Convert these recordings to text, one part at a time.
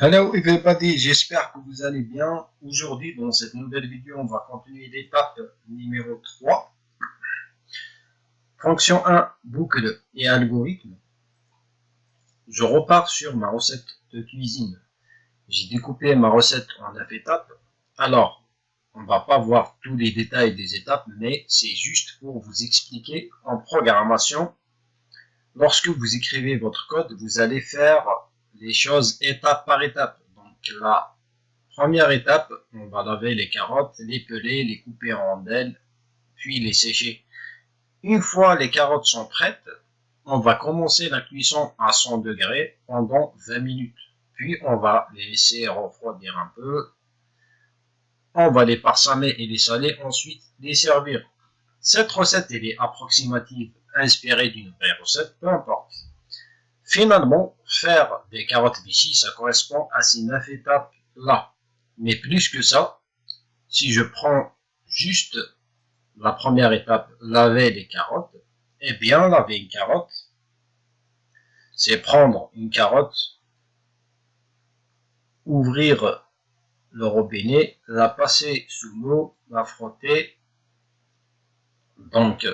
Hello everybody, j'espère que vous allez bien. Aujourd'hui, dans cette nouvelle vidéo, on va continuer l'étape numéro 3. Fonction 1, boucle et algorithme. Je repars sur ma recette de cuisine. J'ai découpé ma recette en 9 étapes. Alors, on ne va pas voir tous les détails des étapes, mais c'est juste pour vous expliquer en programmation. Lorsque vous écrivez votre code, vous allez faire les choses étape par étape. Donc la première étape, on va laver les carottes, les peler, les couper en rondelles, puis les sécher. Une fois les carottes sont prêtes, on va commencer la cuisson à 100 degrés pendant 20 minutes. Puis on va les laisser refroidir un peu. On va les parsemer et les saler, ensuite les servir. Cette recette, elle est approximative, inspirée d'une vraie recette, peu importe. Finalement, faire des carottes Vichy, ça correspond à ces 9 étapes-là. Mais plus que ça, si je prends juste la première étape, laver les carottes, eh bien, laver une carotte, c'est prendre une carotte, ouvrir le robinet, la passer sous l'eau, la frotter. Donc,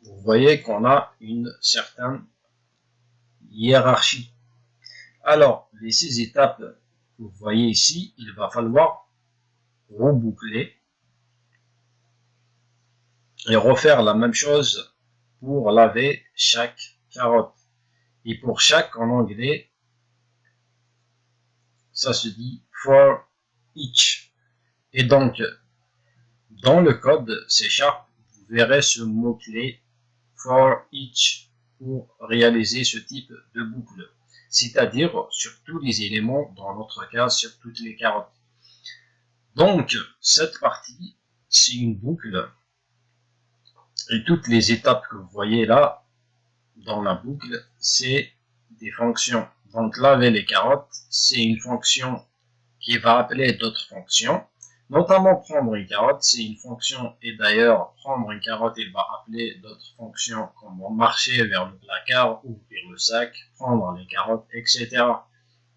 vous voyez qu'on a une certaine hiérarchie. Alors, les 6 étapes que vous voyez ici, il va falloir reboucler et refaire la même chose pour laver chaque carotte. Et pour chaque, en anglais, ça se dit for each. Et donc, dans le code C#, vous verrez ce mot-clé for each pour réaliser ce type de boucle. C'est-à-dire sur tous les éléments, dans notre cas, sur toutes les carottes. Donc, cette partie, c'est une boucle. Et toutes les étapes que vous voyez là, dans la boucle, c'est des fonctions. Donc, laver les carottes, c'est une fonction qui va appeler d'autres fonctions. Notamment, prendre une carotte, c'est une fonction. Et d'ailleurs, prendre une carotte, il va appeler d'autres fonctions comme marcher vers le placard, ouvrir le sac, prendre les carottes, etc.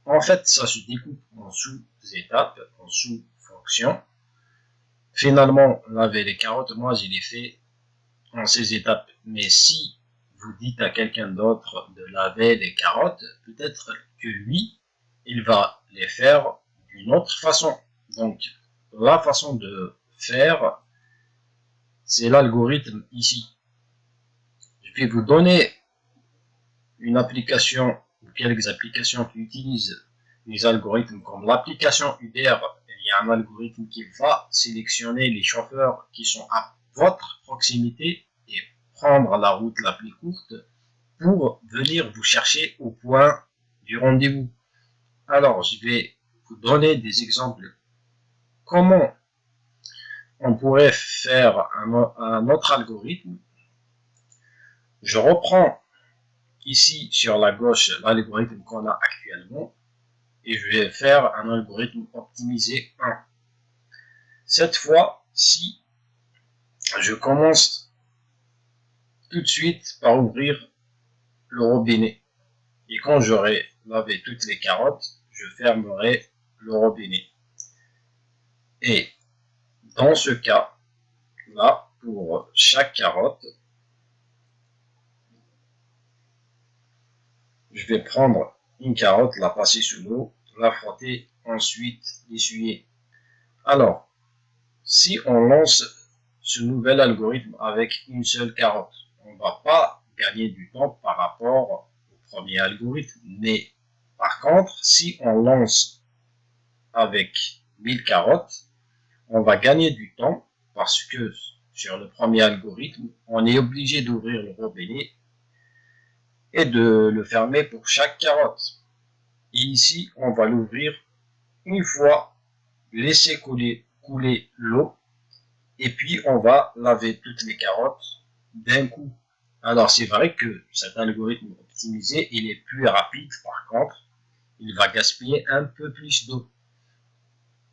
En fait, ça se découpe en sous-étapes, en sous-fonctions. Finalement, laver les carottes, moi, je l'ai fait en ces étapes. Mais si vous dites à quelqu'un d'autre de laver les carottes, peut-être que lui, il va les faire d'une autre façon. Donc, la façon de faire, c'est l'algorithme ici. Je vais vous donner une application ou quelques applications qui utilisent les algorithmes comme l'application Uber. Il y a un algorithme qui va sélectionner les chauffeurs qui sont à votre proximité et prendre la route la plus courte pour venir vous chercher au point du rendez-vous. Alors, je vais vous donner des exemples. Comment on pourrait faire un autre algorithme. Je reprends ici sur la gauche l'algorithme qu'on a actuellement et je vais faire un algorithme optimisé 1. Cette fois, si je commence tout de suite par ouvrir le robinet et quand j'aurai lavé toutes les carottes, je fermerai le robinet. Et dans ce cas, là, pour chaque carotte, je vais prendre une carotte, la passer sous l'eau, la frotter, ensuite l'essuyer. Alors, si on lance ce nouvel algorithme avec une seule carotte, on ne va pas gagner du temps par rapport au premier algorithme. Mais par contre, si on lance avec 1000 carottes, on va gagner du temps parce que sur le premier algorithme, on est obligé d'ouvrir le robinet et de le fermer pour chaque carotte. Et ici, on va l'ouvrir une fois, laisser couler l'eau, et puis on va laver toutes les carottes d'un coup. Alors c'est vrai que cet algorithme optimisé, il est plus rapide, par contre, il va gaspiller un peu plus d'eau.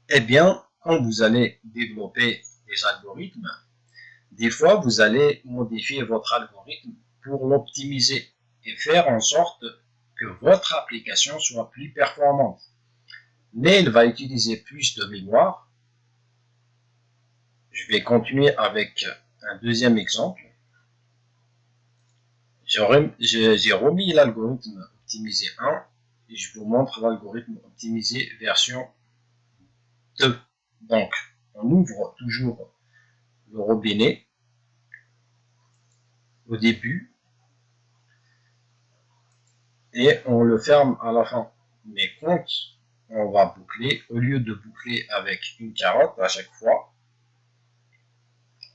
Eh bien, quand vous allez développer des algorithmes, des fois vous allez modifier votre algorithme pour l'optimiser et faire en sorte que votre application soit plus performante. mais il va utiliser plus de mémoire. Je vais continuer avec un deuxième exemple. J'ai remis l'algorithme optimisé 1 et je vous montre l'algorithme optimisé version 2. Donc, on ouvre toujours le robinet au début et on le ferme à la fin. Mais quand on va boucler, au lieu de boucler avec une carotte à chaque fois,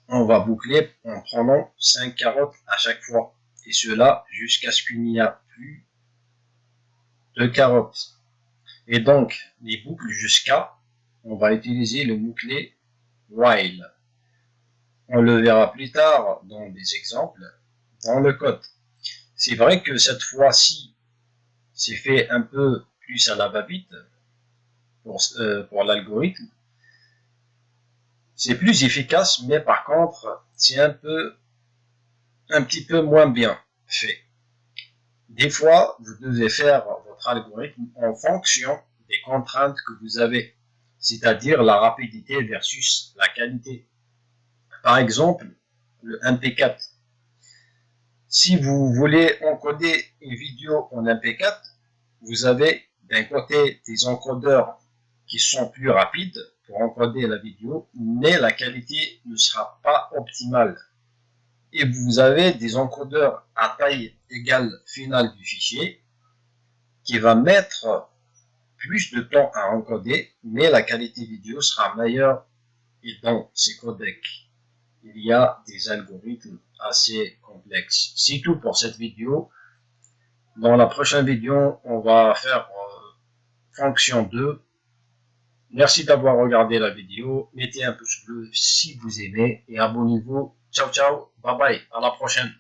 on va boucler en prenant 5 carottes à chaque fois. Et cela jusqu'à ce qu'il n'y a plus de carottes. Et donc, les boucles jusqu'à, on va utiliser le mot-clé while. On le verra plus tard dans des exemples dans le code. C'est vrai que cette fois-ci, c'est fait un peu plus à la va-vite pour l'algorithme. C'est plus efficace, mais par contre, c'est un petit peu moins bien fait. Des fois, vous devez faire votre algorithme en fonction des contraintes que vous avez, c'est-à-dire la rapidité versus la qualité. Par exemple, le MP4. Si vous voulez encoder une vidéo en MP4, vous avez d'un côté des encodeurs qui sont plus rapides pour encoder la vidéo, mais la qualité ne sera pas optimale. Et vous avez des encodeurs à taille égale finale du fichier qui va mettre plus de temps à encoder, mais la qualité vidéo sera meilleure. Et dans ces codecs, il y a des algorithmes assez complexes. C'est tout pour cette vidéo. Dans la prochaine vidéo, on va faire fonction 2. Merci d'avoir regardé la vidéo. Mettez un pouce bleu si vous aimez et abonnez-vous. Ciao, ciao. Bye bye. À la prochaine.